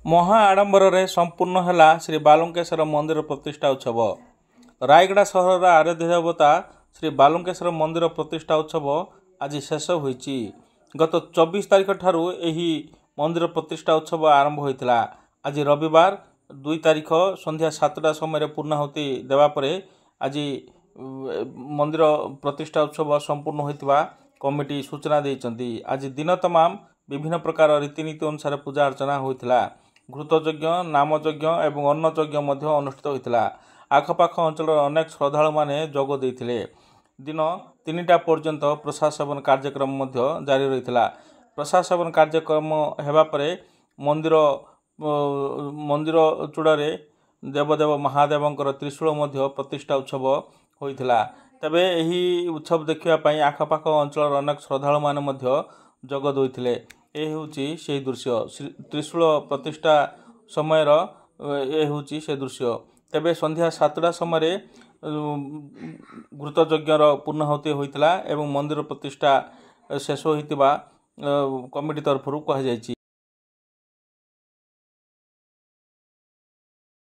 महा आडंबर संपूर्ण है श्री बालुंकेश्वर मंदिर प्रतिष्ठा उत्सव। रायगड़ा सहर आराध्य देवता श्री बालुंकेश्वर मंदिर प्रतिष्ठा उत्सव आज शेष होईची। गत 24 तारिख ठारू एही मंदिर प्रतिष्ठा उत्सव आरंभ होइतिला। आज रविवार 2 तारिख संध्या 7टा समय पूर्णाहुति देवापर आज मंदिर प्रतिष्ठा उत्सव संपूर्ण होइतिबा कमिटी सूचना देइचंती। आज दिन तमाम विभिन्न प्रकार रीतिनीति अनुसार पूजा अर्चना होइतिला। घृतयज्ञ, नामयज्ञ एवं अन्नयज्ञ मध्य अनुष्ठित होइतिला। आखपाख अंचल अनेक श्रद्धालु माने जोग देइथिले। दिन 3टा पर्यंत प्रसाद सेवन कार्यक्रम मध्य जारी रहितिला। प्रसाद सेवन कार्यक्रम हेबा परे मंदिर चूड़ारे देवदेव महादेवंकर त्रिशूल मध्य प्रतिष्ठा उत्सव होइतिला। तबे एही उत्सव देखिया पई आखपाख अंचल अनेक श्रद्धालु माने मध्य जोग दैथिले। ए होउची से दृश्य त्रिशूल प्रतिष्ठा समयर ए होउची से दृश्य। तेबे संध्या 7टा समय घृतयज्ञर पूर्णाहुति होइतिला एवं मंदिर प्रतिष्ठा शेष होइतिबा कमिटी तरफरु कहा जायछि।